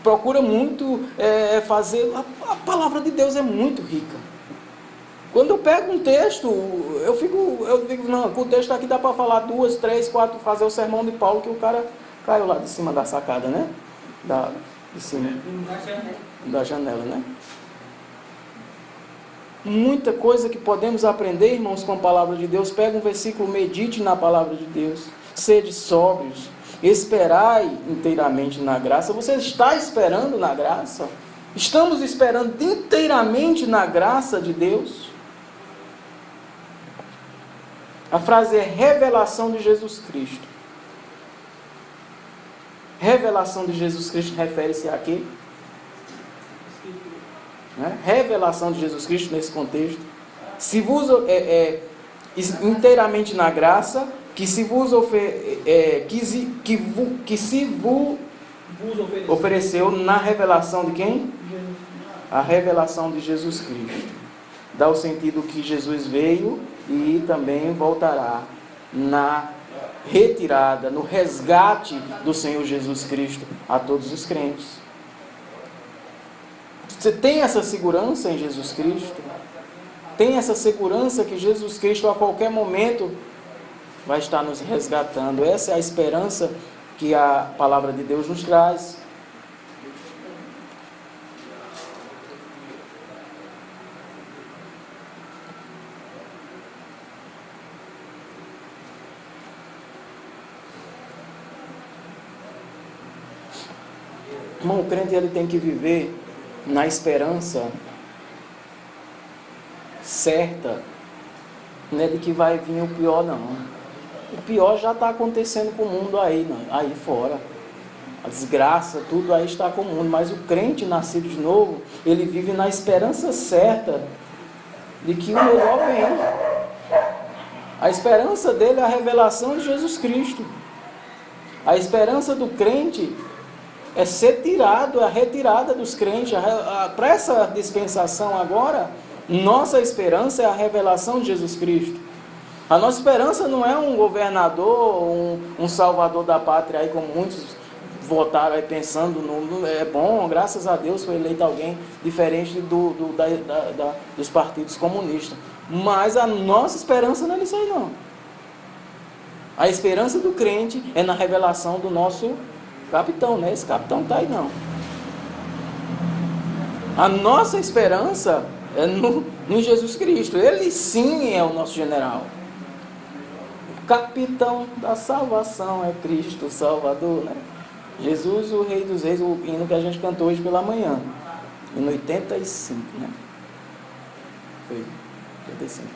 procura muito fazer... A palavra de Deus é muito rica. Quando eu pego um texto, eu digo, não, o texto aqui dá para falar 2, 3, 4, fazer o sermão de Paulo, que o cara caiu lá de cima da sacada, né? De cima da janela, né? Muita coisa que podemos aprender, irmãos, com a palavra de Deus. Pega um versículo, medite na palavra de Deus. Sede sóbrios, esperai inteiramente na graça. Você está esperando na graça? Estamos esperando inteiramente na graça de Deus? A frase é revelação de Jesus Cristo. Revelação de Jesus Cristo refere-se a quê? Revelação de Jesus Cristo nesse contexto. Se vos inteiramente na graça, que se vos ofereceu na revelação de quem? A revelação de Jesus Cristo. Dá o sentido que Jesus veio e também voltará na retirada, no resgate do Senhor Jesus Cristo a todos os crentes. Você tem essa segurança em Jesus Cristo? Tem essa segurança que Jesus Cristo a qualquer momento vai estar nos resgatando? Essa é a esperança que a palavra de Deus nos traz. Irmão, o crente ele tem que viver na esperança certa, não é de que vai vir o pior, não. O pior já está acontecendo com o mundo aí, não, aí fora. A desgraça, tudo aí está com o mundo. Mas o crente nascido de novo, ele vive na esperança certa de que o melhor vem. A esperança dele é a revelação de Jesus Cristo. A esperança do crente é ser tirado, a retirada dos crentes. Para essa dispensação agora, nossa esperança é a revelação de Jesus Cristo. A nossa esperança não é um governador, um salvador da pátria, aí como muitos votaram aí pensando, é bom, graças a Deus foi eleito alguém diferente dos partidos comunistas. Mas a nossa esperança não é nisso aí, não. A esperança do crente é na revelação do nosso capitão, né? Esse capitão está aí, não. A nossa esperança é em Jesus Cristo. Ele sim é o nosso general. O capitão da salvação é Cristo, o Salvador, né? Jesus, o Rei dos Reis, o hino que a gente cantou hoje pela manhã. Hino 85, né? Foi 85.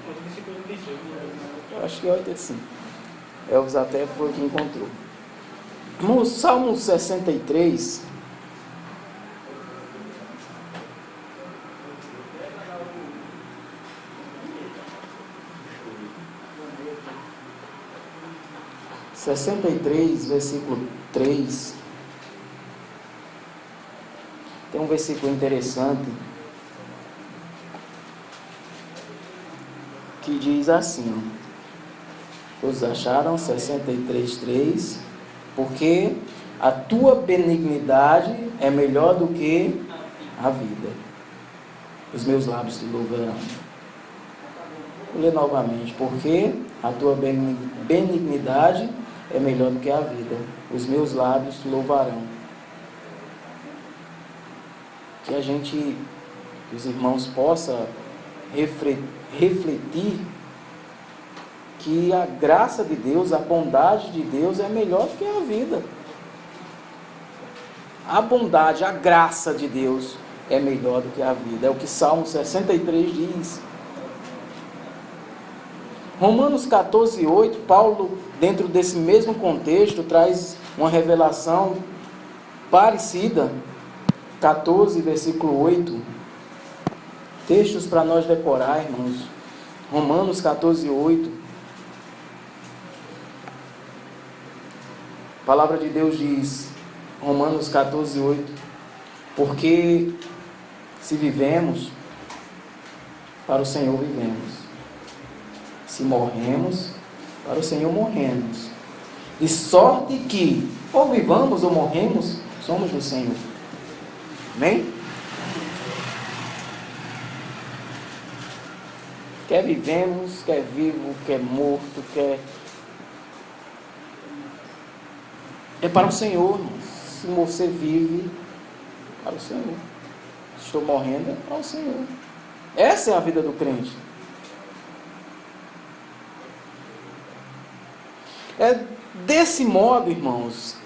Eu acho que é 85. Elvis até foi que encontrou. No Salmo 63, versículo 3, tem um versículo interessante que diz assim, os acharam 63:3, porque a tua benignidade é melhor do que a vida. Os meus lábios te louvarão. Vou ler novamente. Porque a tua benignidade é melhor do que a vida. Os meus lábios te louvarão. Que a gente, que os irmãos possam refletir que a graça de Deus, a bondade de Deus é melhor do que a vida. A bondade, a graça de Deus é melhor do que a vida. É o que Salmo 63 diz. Romanos 14:8, Paulo, dentro desse mesmo contexto, traz uma revelação parecida. 14, versículo 8. Textos para nós decorar, irmãos. Romanos 14:8. A palavra de Deus diz, Romanos 14:8, porque se vivemos, para o Senhor vivemos. Se morremos, para o Senhor morremos. De sorte que, ou vivamos ou morremos, somos do Senhor. Amém? Quer vivemos, quer vivo, quer morto, quer... É para o Senhor, irmãos. Se você vive, para o Senhor. Estou morrendo, é para o Senhor. Essa é a vida do crente. É desse modo, irmãos,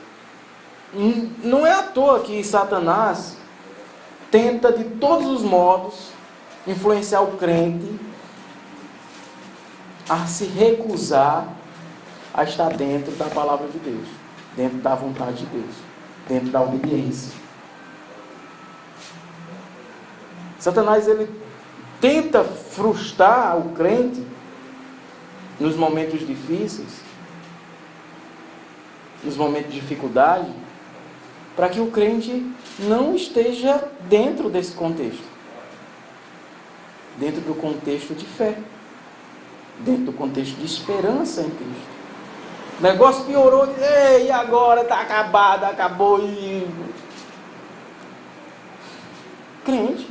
não é à toa que Satanás tenta de todos os modos influenciar o crente a se recusar a estar dentro da palavra de Deus, dentro da vontade de Deus, dentro da obediência. Satanás, ele tenta frustrar o crente nos momentos difíceis, nos momentos de dificuldade, para que o crente não esteja dentro desse contexto, dentro do contexto de fé, dentro do contexto de esperança em Cristo. O negócio piorou, e agora está acabado, acabou. Crente,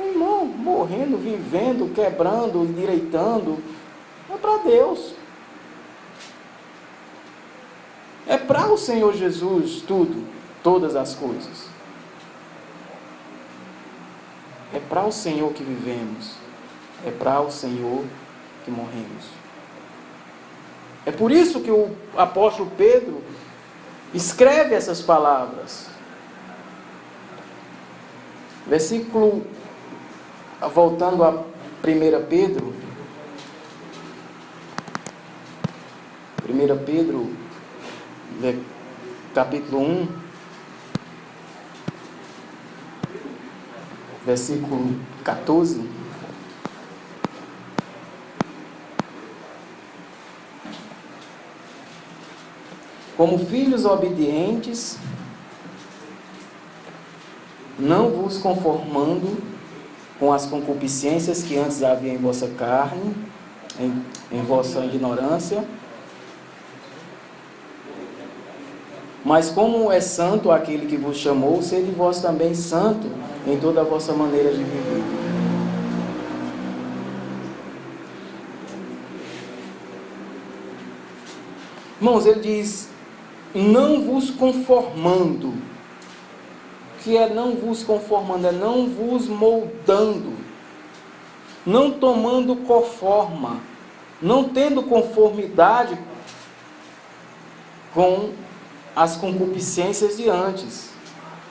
irmão, morrendo, vivendo, quebrando, endireitando, é para Deus. É para o Senhor Jesus tudo, todas as coisas. É para o Senhor que vivemos. É para o Senhor que morremos. É por isso que o apóstolo Pedro escreve essas palavras. Versículo, voltando a 1 Pedro. 1 Pedro, capítulo 1, versículo 14. Como filhos obedientes, não vos conformando com as concupiscências que antes havia em vossa carne, em vossa ignorância, mas como é santo aquele que vos chamou, sede vós também santo em toda a vossa maneira de viver. Irmãos, ele diz, não vos conformando. O que é não vos conformando? É não vos moldando, não tomando conforma, não tendo conformidade com as concupiscências de antes,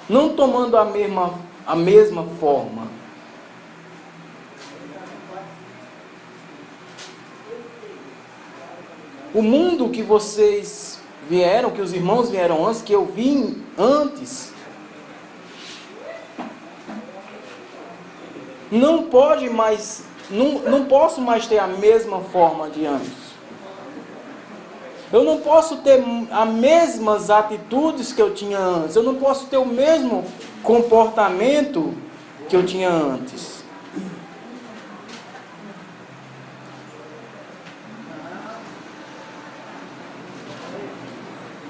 não tomando a mesma forma. O mundo que vocês vieram, que os irmãos vieram antes, que eu vim antes, não pode mais, não posso mais ter a mesma forma de antes. Eu não posso ter as mesmas atitudes que eu tinha antes. Eu não posso ter o mesmo comportamento que eu tinha antes.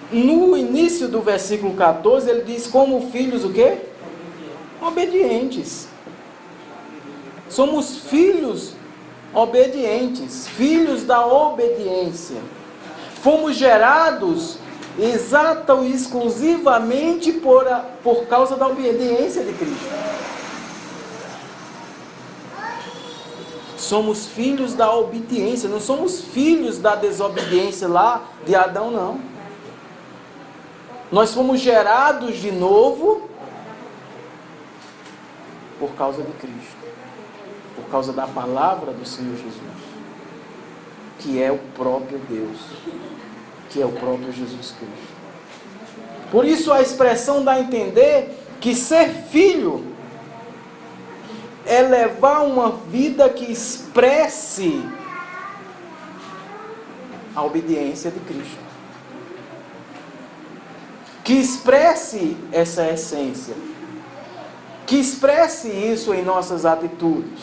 No início do versículo 14, ele diz, como filhos o quê? Obedientes. Somos filhos obedientes, filhos da obediência. Fomos gerados exata e exclusivamente por causa da obediência de Cristo. Somos filhos da obediência, não somos filhos da desobediência lá de Adão, não. Nós fomos gerados de novo por causa de Cristo, por causa da palavra do Senhor Jesus, que é o próprio Deus, que é o próprio Jesus Cristo. Por isso a expressão dá a entender que ser filho é levar uma vida que expresse a obediência de Cristo, que expresse essa essência, que expresse isso em nossas atitudes.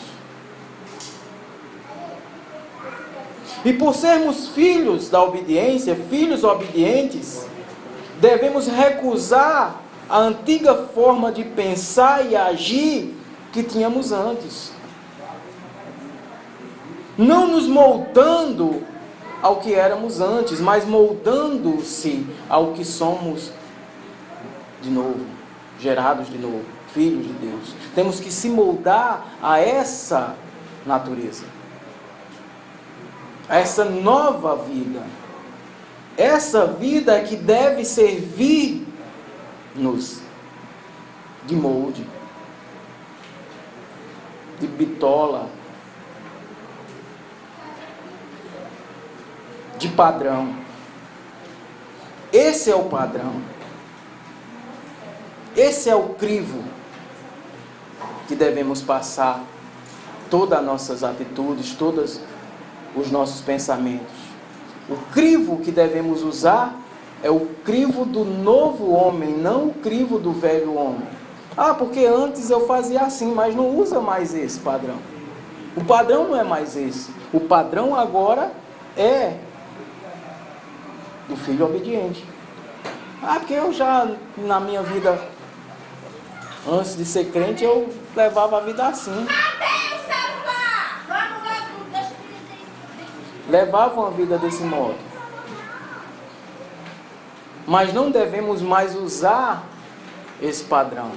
E por sermos filhos da obediência, filhos obedientes, devemos recusar a antiga forma de pensar e agir que tínhamos antes. Não nos moldando ao que éramos antes, mas moldando-se ao que somos de novo, gerados de novo, filhos de Deus. Temos que se moldar a essa natureza, a essa nova vida. Essa vida que deve servir-nos de molde, de bitola, de padrão. Esse é o padrão. Esse é o crivo que devemos passar todas as nossas atitudes, todos os nossos pensamentos. O crivo que devemos usar é o crivo do novo homem, não o crivo do velho homem. Ah, porque antes eu fazia assim, mas não usa mais esse padrão. O padrão não é mais esse. O padrão agora é do filho obediente. Ah, porque eu já, na minha vida, antes de ser crente, eu levava a vida assim. Levava uma vida desse modo. Mas não devemos mais usar esse padrão,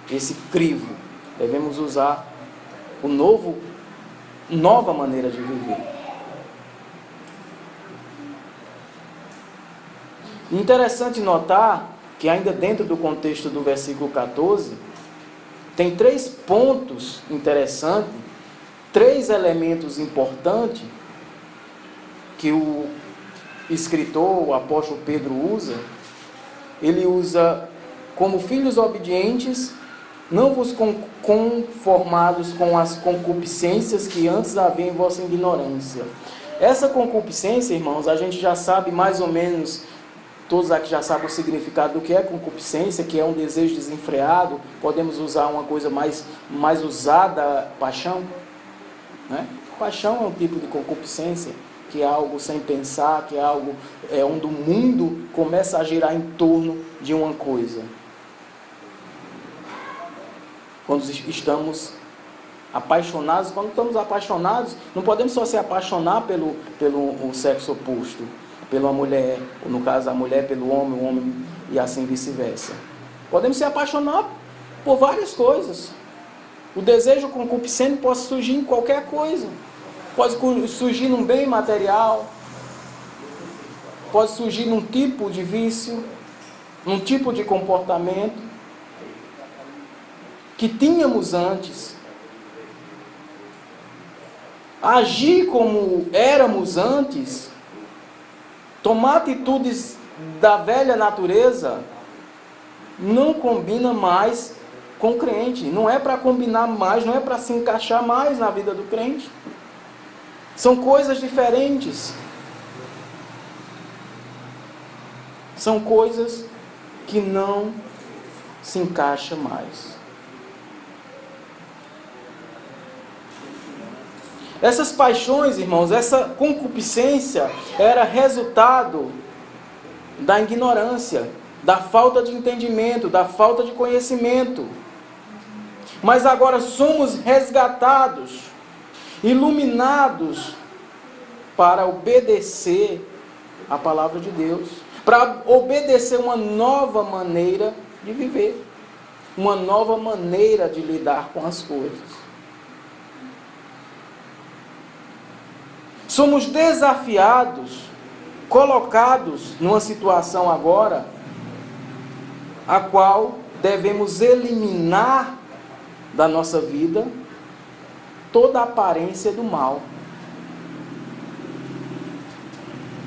esse crivo. Devemos usar nova maneira de viver. Interessante notar que ainda dentro do contexto do versículo 14, tem 3 pontos interessantes, 3 elementos importantes que o escritor, o apóstolo Pedro usa. Ele usa: como filhos obedientes, não vos conformados com as concupiscências que antes havia em vossa ignorância. Essa concupiscência, irmãos, a gente já sabe mais ou menos. Todos aqui já sabem o significado do que é concupiscência, que é um desejo desenfreado. Podemos usar uma coisa mais usada, paixão, né? Paixão é um tipo de concupiscência, que é algo sem pensar, que é algo onde o mundo começa a girar em torno de uma coisa. Quando estamos apaixonados, não podemos só se apaixonar pelo sexo oposto, pela mulher, ou no caso a mulher pelo homem, o homem e assim vice-versa. Podemos se apaixonar por várias coisas. O desejo concupiscente pode surgir em qualquer coisa. Pode surgir num bem material, pode surgir num tipo de vício, num tipo de comportamento que tínhamos antes. Agir como éramos antes, tomar atitudes da velha natureza, não combina mais com o crente. Não é para combinar mais, não é para se encaixar mais na vida do crente. São coisas diferentes. São coisas que não se encaixam mais. Essas paixões, irmãos, essa concupiscência era resultado da ignorância, da falta de entendimento, da falta de conhecimento. Mas agora somos resgatados, iluminados para obedecer a palavra de Deus, para obedecer uma nova maneira de viver, uma nova maneira de lidar com as coisas. Somos desafiados, colocados numa situação agora, a qual devemos eliminar da nossa vida toda a aparência do mal.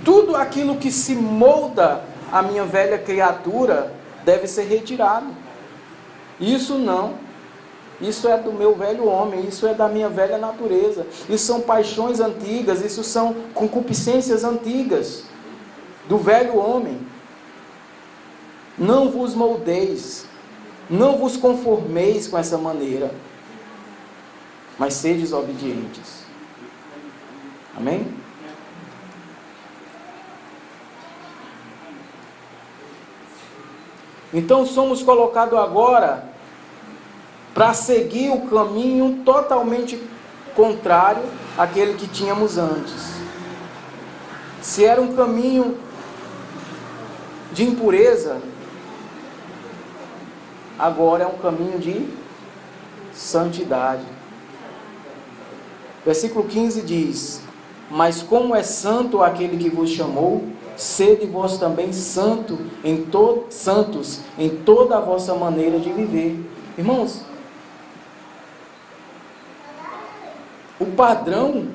Tudo aquilo que se molda a minha velha criatura deve ser retirado. Isso não. Isso é do meu velho homem, isso é da minha velha natureza. Isso são paixões antigas, isso são concupiscências antigas do velho homem. Não vos moldeis, não vos conformeis com essa maneira, mas sedes obedientes. Amém? Então somos colocados agora para seguir o caminho totalmente contrário àquele que tínhamos antes. Se era um caminho de impureza, agora é um caminho de santidade. Versículo 15 diz: mas como é santo aquele que vos chamou, sede vós também santos em toda a vossa maneira de viver. Irmãos, o padrão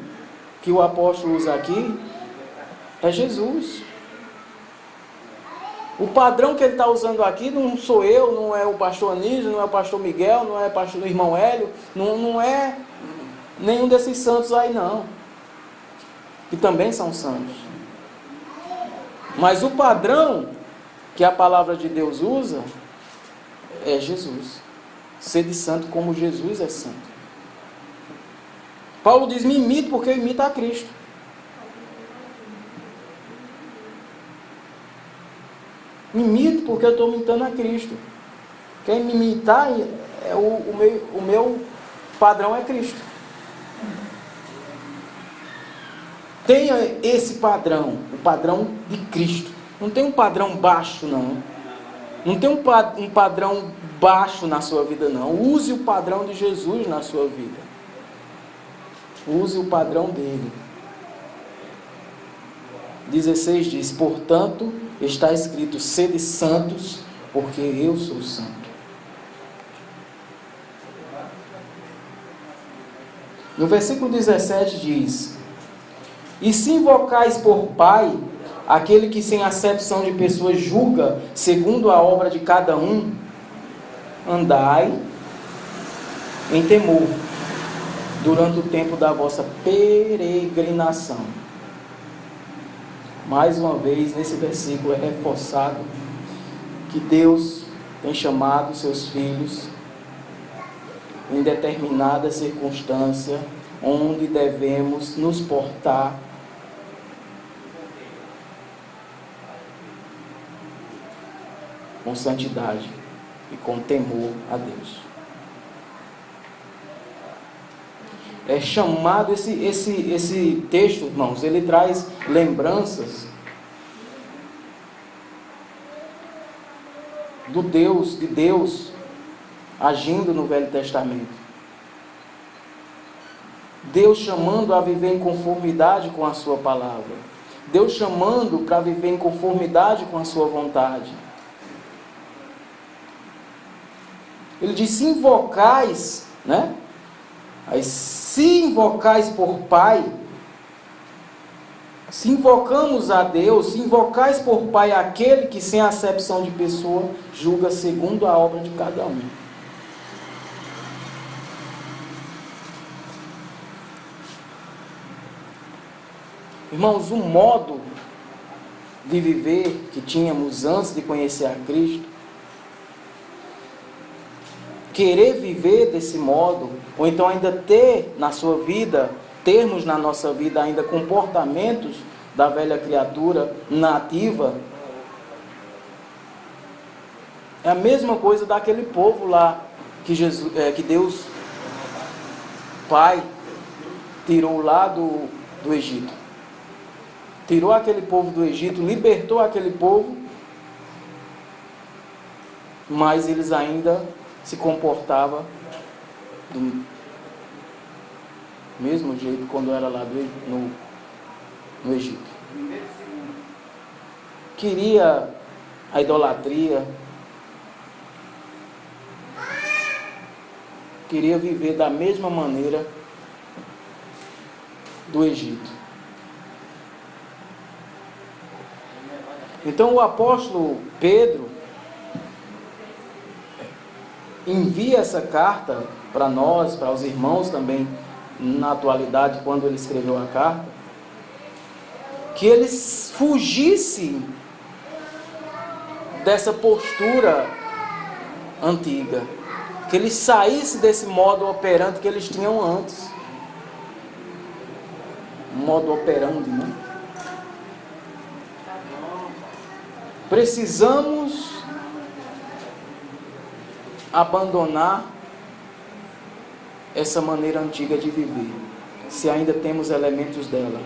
que o apóstolo usa aqui é Jesus. O padrão que ele está usando aqui não sou eu, não é o pastor Anísio, não é o pastor Miguel, não é o pastor irmão Hélio, não é nenhum desses santos aí não, que também são santos. Mas o padrão que a palavra de Deus usa é Jesus. Sede santo como Jesus é santo. Paulo diz: me imito porque eu imito a Cristo. Me imito porque eu estou imitando a Cristo. Quem me imitar, o meu padrão é Cristo. Tenha esse padrão, o padrão de Cristo. Não tem um padrão baixo, não. Não tem um padrão baixo na sua vida, não. Use o padrão de Jesus na sua vida. Use o padrão dele. 16 diz: portanto, está escrito: sede santos, porque eu sou santo. No versículo 17 diz: e se invocais por Pai aquele que sem acepção de pessoas julga segundo a obra de cada um, andai em temor durante o tempo da vossa peregrinação. Mais uma vez, nesse versículo é reforçado que Deus tem chamado seus filhos em determinada circunstância onde devemos nos portar com santidade e com temor a Deus. É chamado esse texto, irmãos, ele traz lembranças de Deus agindo no Velho Testamento. Deus chamando a viver em conformidade com a sua palavra. Deus chamando para viver em conformidade com a sua vontade. Ele diz: se invocais, né? Aí, se invocais por Pai, se invocamos a Deus, se invocais por Pai aquele que sem acepção de pessoa julga segundo a obra de cada um. Irmãos, o modo de viver que tínhamos antes de conhecer a Cristo, querer viver desse modo, ou então ainda termos na nossa vida ainda comportamentos da velha criatura nativa, é a mesma coisa daquele povo lá que Deus Pai tirou lá do Egito. Tirou aquele povo do Egito, libertou aquele povo, mas eles ainda se comportavam do mesmo jeito quando era lá no Egito. Queria a idolatria, queria viver da mesma maneira do Egito. Então o apóstolo Pedro envia essa carta para nós, para os irmãos também, na atualidade, quando ele escreveu a carta, que eles fugissem dessa postura antiga, que eles saíssem desse modo operante que eles tinham antes. Um modo operandi, né? Precisamos abandonar essa maneira antiga de viver, se ainda temos elementos dela.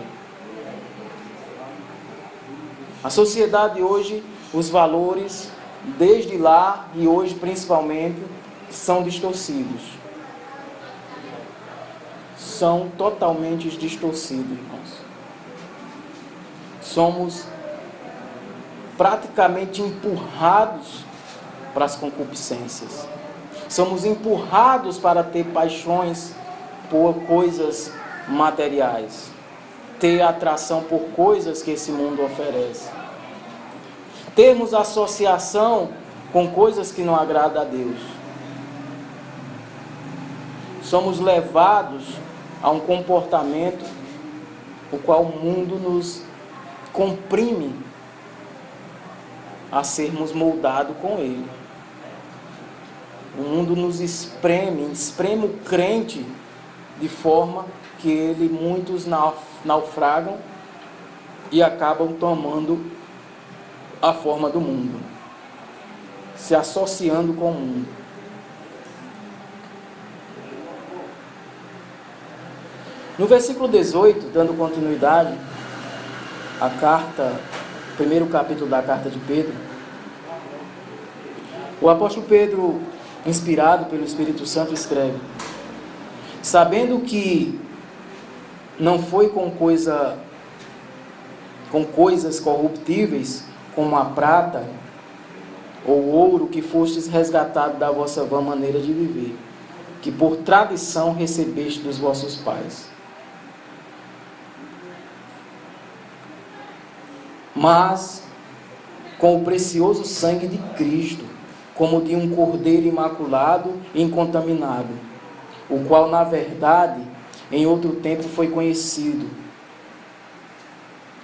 A sociedade hoje, os valores, desde lá e hoje principalmente, são distorcidos. São totalmente distorcidos, irmãos. Somos praticamente empurrados para as concupiscências. Somos empurrados para ter paixões por coisas materiais, ter atração por coisas que esse mundo oferece, termos associação com coisas que não agradam a Deus. Somos levados a um comportamento o qual o mundo nos comprime a sermos moldados com ele. O mundo nos espreme o crente de forma que muitos naufragam e acabam tomando a forma do mundo, se associando com o mundo. No versículo 18, dando continuidade à carta, primeiro capítulo da carta de Pedro, o apóstolo Pedro, inspirado pelo Espírito Santo, escreve: sabendo que não foi com coisas corruptíveis, como a prata ou ouro, que fostes resgatados da vossa vã maneira de viver, que por tradição recebeste dos vossos pais, mas com o precioso sangue de Cristo, como de um cordeiro imaculado e incontaminado, o qual, na verdade, em outro tempo foi conhecido,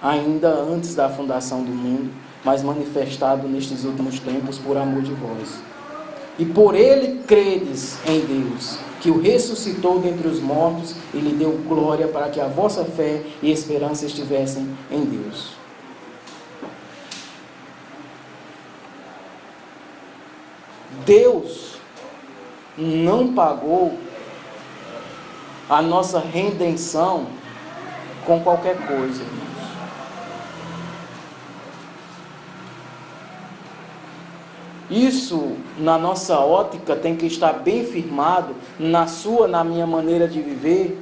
ainda antes da fundação do mundo, mas manifestado nestes últimos tempos por amor de vós. E por ele credes em Deus, que o ressuscitou dentre os mortos e lhe deu glória, para que a vossa fé e esperança estivessem em Deus. Deus não pagou a nossa redenção com qualquer coisa, irmãos. Isso, na nossa ótica, tem que estar bem firmado na minha maneira de viver.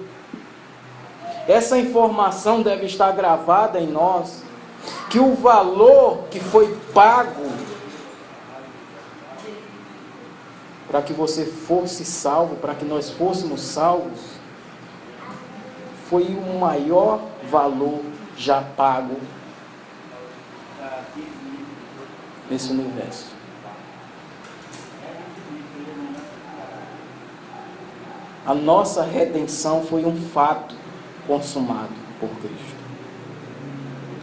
Essa informação deve estar gravada em nós, que o valor que foi pago para que você fosse salvo, para que nós fôssemos salvos, foi o maior valor já pago nesse universo. A nossa redenção foi um fato consumado por Cristo.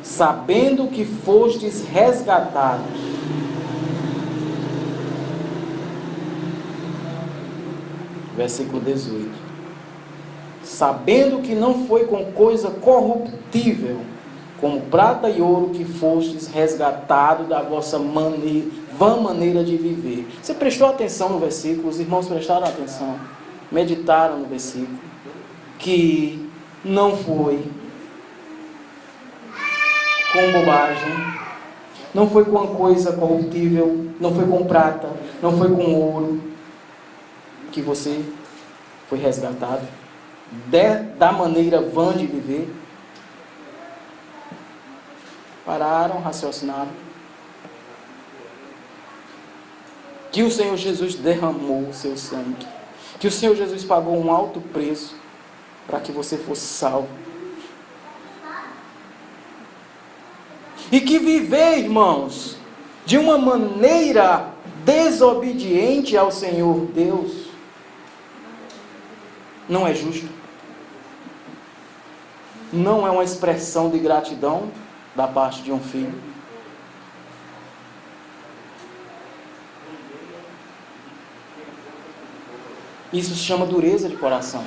Sabendo que fostes resgatados versículo 18. Sabendo que não foi com coisa corruptível, como prata e ouro, que fostes resgatado da vossa vã maneira de viver. Você prestou atenção no versículo? Os irmãos prestaram atenção? Meditaram no versículo? Que não foi com bobagem, não foi com coisa corruptível, não foi com prata, não foi com ouro, que você foi resgatado da maneira vã de viver. Pararam, raciocinaram. Que o Senhor Jesus derramou o seu sangue, que o Senhor Jesus pagou um alto preço para que você fosse salvo. E que viver, irmãos, de uma maneira desobediente ao Senhor Deus não é justo. Não é uma expressão de gratidão da parte de um filho. Isso se chama dureza de coração.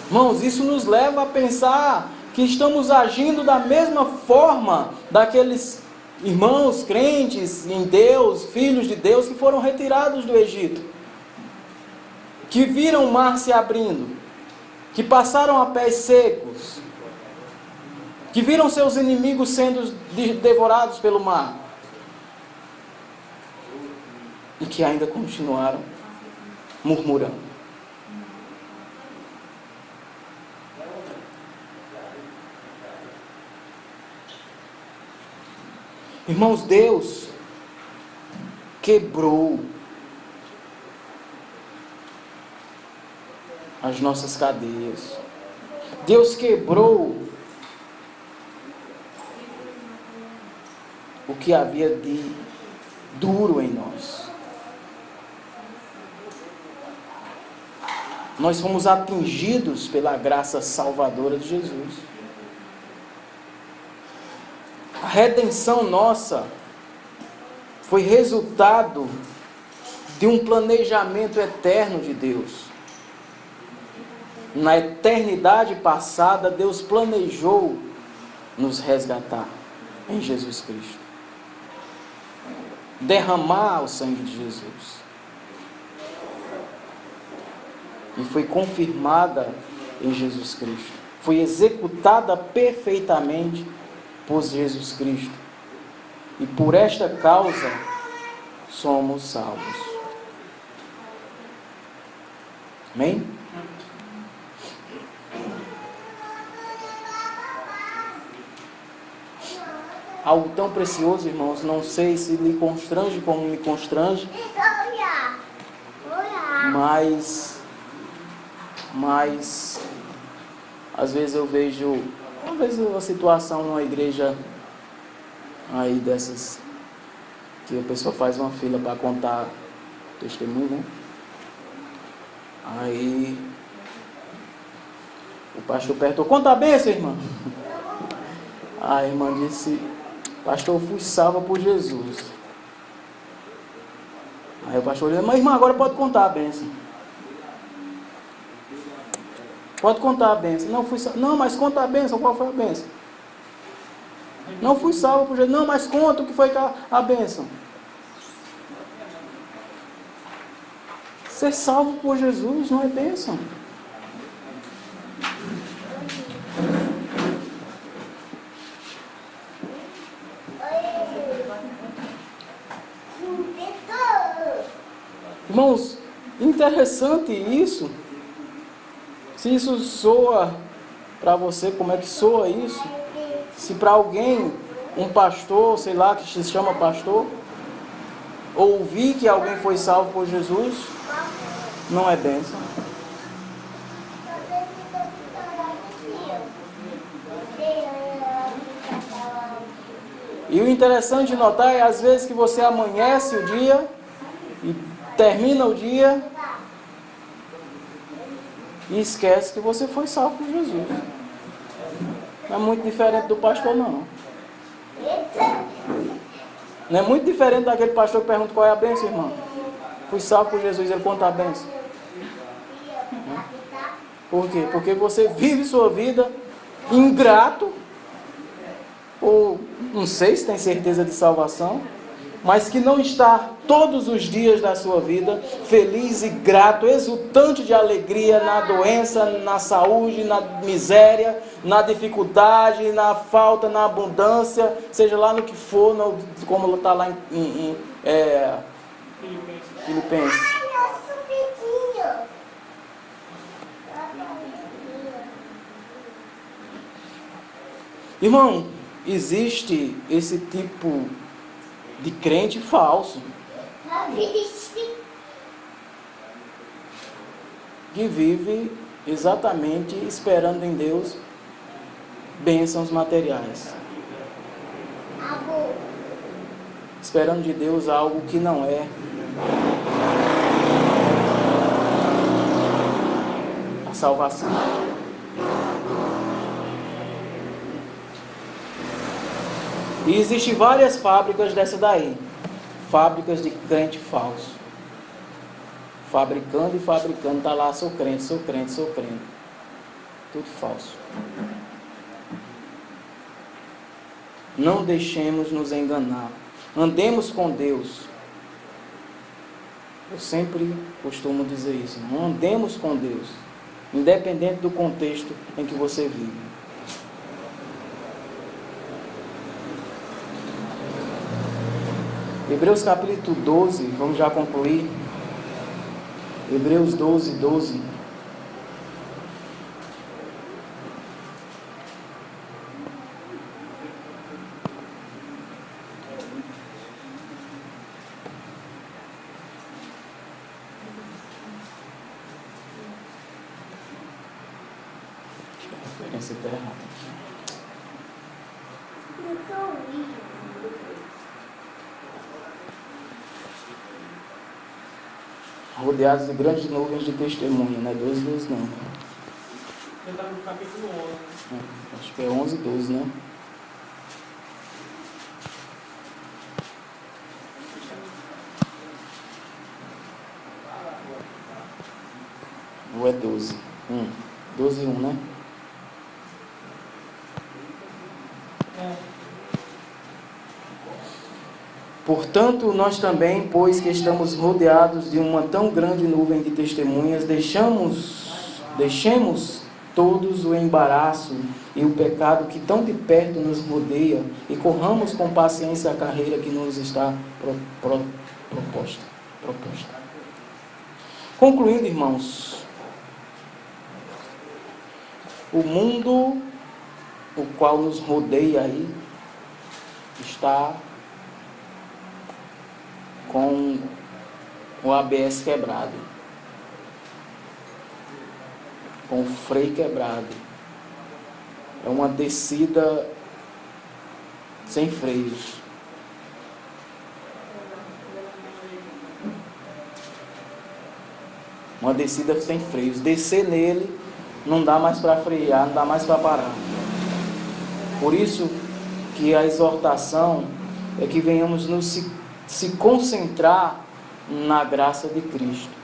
Irmãos, isso nos leva a pensar que estamos agindo da mesma forma daqueles irmãos crentes em Deus, filhos de Deus, que foram retirados do Egito, que viram o mar se abrindo, que passaram a pés secos, que viram seus inimigos sendo devorados pelo mar, e que ainda continuaram murmurando. Irmãos, Deus quebrou as nossas cadeias. Deus quebrou o que havia de duro em nós. Nós fomos atingidos pela graça salvadora de Jesus. A redenção nossa foi resultado de um planejamento eterno de Deus. Na eternidade passada, Deus planejou nos resgatar em Jesus Cristo. Derramar o sangue de Jesus. E foi confirmada em Jesus Cristo. Foi executada perfeitamente por Jesus Cristo. E por esta causa somos salvos. Amém? Algo tão precioso, irmãos, não sei se lhe constrange como me constrange, mas às vezes eu vejo, uma situação numa igreja aí dessas, que a pessoa faz uma fila para contar testemunho, né? Aí o pastor perguntou: conta a bênção, irmã. A irmã disse: pastor, eu fui salva por Jesus. Aí o pastor disse: mas irmã, agora pode contar a bênção. Pode contar a bênção. Não, fui salvo. Não, mas conta a bênção. Qual foi a bênção? Não fui salvo por Jesus. Não, mas conta o que foi a bênção. Ser salvo por Jesus não é bênção. Irmãos, interessante isso. Se isso soa para você, como é que soa isso? Se para alguém, um pastor, sei lá, que se chama pastor, ouvir que alguém foi salvo por Jesus, não é bênção. E o interessante de notar é às vezes que você amanhece o dia e termina o dia e esquece que você foi salvo por Jesus. Não é muito diferente do pastor, não. Não é muito diferente daquele pastor que pergunta qual é a bênção, irmão. Fui salvo por Jesus, ele conta a bênção. Por quê? Porque você vive sua vida ingrato, ou não sei se tem certeza de salvação, mas que não está todos os dias da sua vida feliz e grato, exultante de alegria na doença, na saúde, na miséria, na dificuldade, na falta, na abundância, seja lá no que for, como está lá em Filipenses. Irmão, existe esse tipo de crente falso, que vive exatamente esperando em Deus bênçãos materiais, esperando de Deus algo que não é a salvação. E existem várias fábricas dessa daí. Fábricas de crente falso. Fabricando e fabricando. Está lá, sou crente, sou crente, sou crente. Tudo falso. Não deixemos nos enganar. Andemos com Deus. Eu sempre costumo dizer isso. Não andemos com Deus, independente do contexto em que você vive. Hebreus capítulo 12, vamos já concluir. Hebreus 12, 12. Acho que a referência está errada aqui. Rodeados de grandes nuvens de testemunha, não é 12, 12 não. Eu estava no capítulo 11. Acho que é 11, 12, né? Ou é 12? 12 e 1, né? Portanto, nós também, pois que estamos rodeados de uma tão grande nuvem de testemunhas, deixemos todos o embaraço e o pecado que tão de perto nos rodeia e corramos com paciência a carreira que nos está proposta. Concluindo, irmãos, o mundo o qual nos rodeia aí está com o ABS quebrado, com o freio quebrado. É uma descida sem freios. Uma descida sem freios. Descer nele não dá mais para frear, não dá mais para parar. Por isso que a exortação é que venhamos se concentrar na graça de Cristo.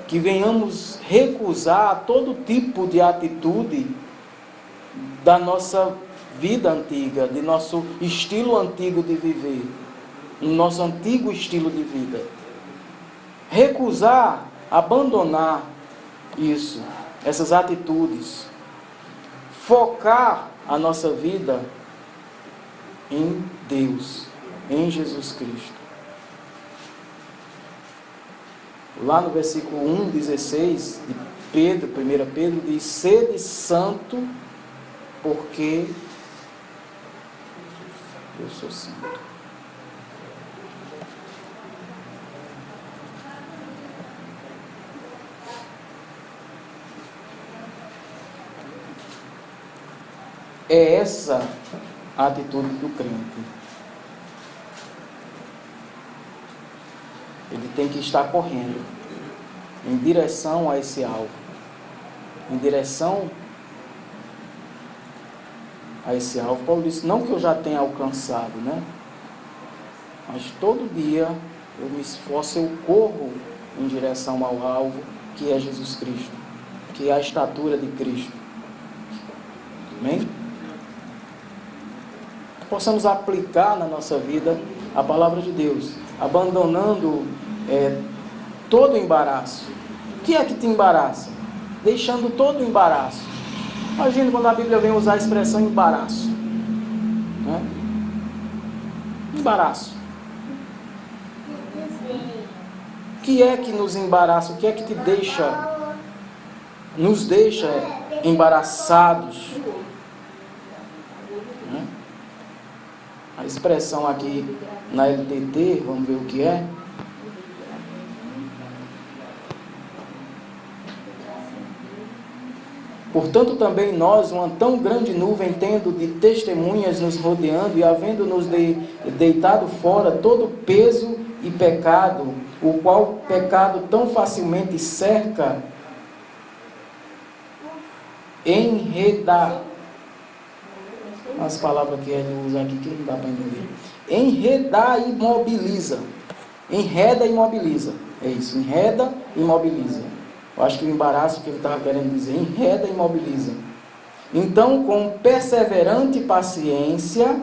Que venhamos recusar todo tipo de atitude da nossa vida antiga, de nosso estilo antigo de viver, no nosso antigo estilo de vida. Recusar, abandonar isso, essas atitudes. Focar a nossa vida em Deus, em Jesus Cristo. Lá no versículo 1,16 de Pedro, 1 Pedro, diz: sede santo, porque eu sou santo. É essa a atitude do crente. Ele tem que estar correndo em direção a esse alvo, em direção a esse alvo. Paulo disse, não que eu já tenha alcançado, né? Mas todo dia eu me esforço, eu corro em direção ao alvo, que é Jesus Cristo, que é a estatura de Cristo. Amém? Possamos aplicar na nossa vida a palavra de Deus, abandonando todo o embaraço. O que é que te embaraça? Deixando todo o embaraço. Imagina quando a Bíblia vem usar a expressão embaraço, né? Embaraço. O que é que nos embaraça? O que é que nos deixa embaraçados? A expressão aqui na LTT, vamos ver o que é. Portanto, também nós, uma tão grande nuvem, tendo de testemunhas nos rodeando e havendo-nos deitado fora todo peso e pecado, o qual pecado tão facilmente cerca, enredar. As palavras que ele usa aqui que não dá para entender. Enredar e imobiliza. Enreda e imobiliza. É isso, enreda e imobiliza. Eu acho que o embaraço que ele estava querendo dizer, enreda e imobiliza. Então, com perseverante paciência,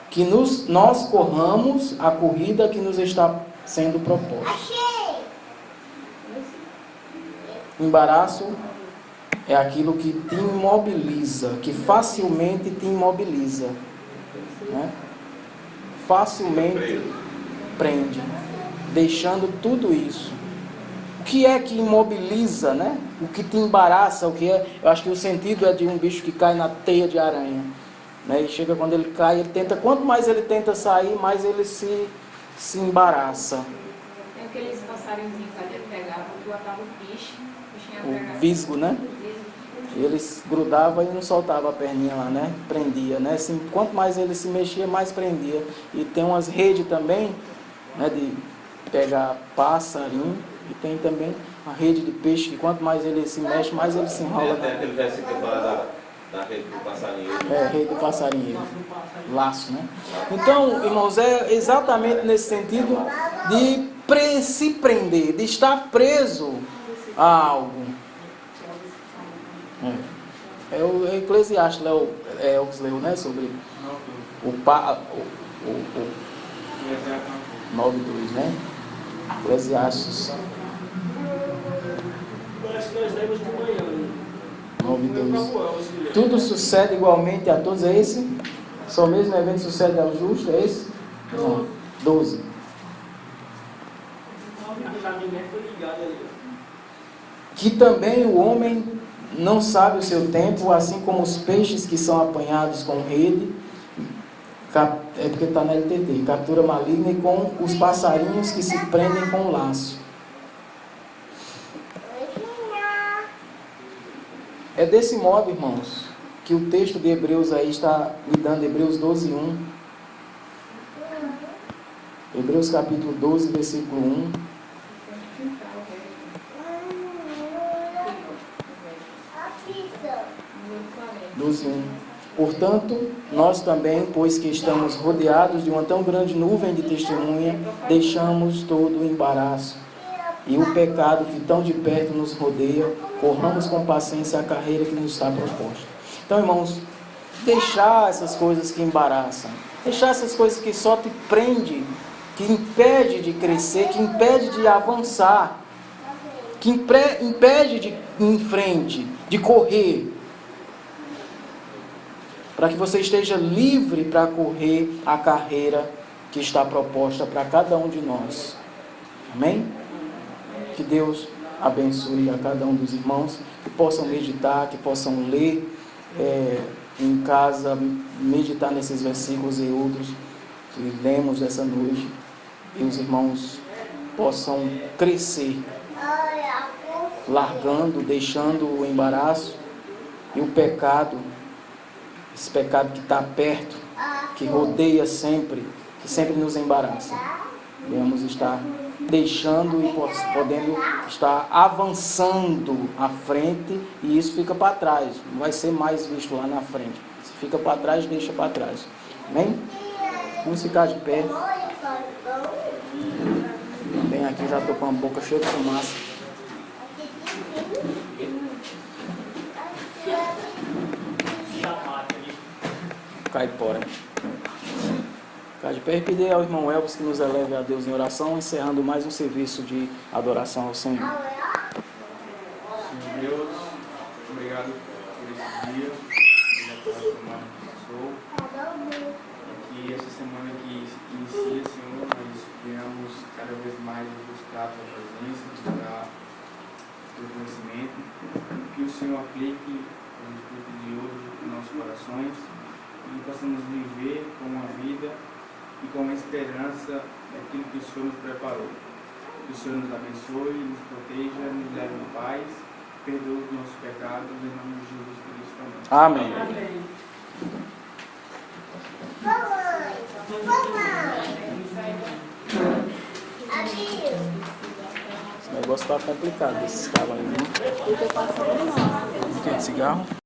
que nós corramos a corrida que nos está sendo proposta. Embaraço é aquilo que te imobiliza, que facilmente te imobiliza, né? Facilmente prende, deixando tudo isso. O que é que imobiliza, né? O que te embaraça, o que é? Eu acho que o sentido é de um bicho que cai na teia de aranha, né? E chega quando ele cai, ele tenta, quanto mais ele tenta sair, mais ele se embaraça. Tem aqueles passarinhos que ele pegava, botava o bicho, O visgo, né? Eles grudavam e não soltava a perninha lá, né? Prendia, né? Assim, quanto mais ele se mexia, mais prendia. E tem umas redes também, né? De pegar passarinho. E tem também a rede de peixe, que quanto mais ele se mexe, mais ele se enrola. Tem aquele versículo que fala da rede do passarinheiro. É, rede do passarinheiro. Laço, né? Então, irmãos, é exatamente nesse sentido de se prender, de estar preso a algo. É o Eclesiastes, leu, né? Sobre o 9:2, né? Eclesiastes Parece que nós lemos de manhã. 9:2. Tudo sucede igualmente a todos, é esse? Só mesmo evento sucede ao justo, é esse? Não. 12. Que também o homem não sabe o seu tempo, assim como os peixes que são apanhados com rede, é porque está na LTT, captura maligna, e com os passarinhos que se prendem com laço. É desse modo, irmãos, que o texto de Hebreus aí está me dando, Hebreus 12:1. Hebreus capítulo 12, versículo 1. 12:1. Portanto, nós também, pois que estamos rodeados de uma tão grande nuvem de testemunha, deixamos todo o embaraço e o pecado que tão de perto nos rodeia, corramos com paciência a carreira que nos está proposta. Então, irmãos, deixar essas coisas que embaraçam, deixar essas coisas que só te prende, que impede de crescer, que impede de avançar, que impede de ir em frente, de correr, para que você esteja livre para correr a carreira que está proposta para cada um de nós. Amém? Que Deus abençoe a cada um dos irmãos, que possam meditar, que possam ler em casa, meditar nesses versículos e outros que lemos essa noite, e os irmãos possam crescer, largando, deixando o embaraço e o pecado, esse pecado que está perto, que rodeia sempre, que sempre nos embaraça. Devemos estar deixando e podendo estar avançando à frente, e isso fica para trás, não vai ser mais visto lá na frente. Se fica para trás, deixa para trás. Amém? Vamos ficar de pé. Bem, aqui já estou com a boca cheia de fumaça. Caipora. Ficar de pé e pedir ao irmão Elvis que nos eleve a Deus em oração, encerrando mais um serviço de adoração ao Senhor. Senhor Deus, obrigado por esse dia, obrigado pela semana que passou, e que essa semana que inicia, Senhor, nós venhamos cada vez mais buscar a tua presença, buscar o teu conhecimento, que o Senhor aplique o Espírito de hoje em nossos corações, e possamos viver com uma vida e com uma esperança daquilo que o Senhor nos preparou. Que o Senhor nos abençoe, nos proteja, nos leve em paz, perdoe os nossos pecados, em nome de Jesus Cristo. Amém. Esse negócio está complicado, esse cigarro aí, né? Quer cigarro?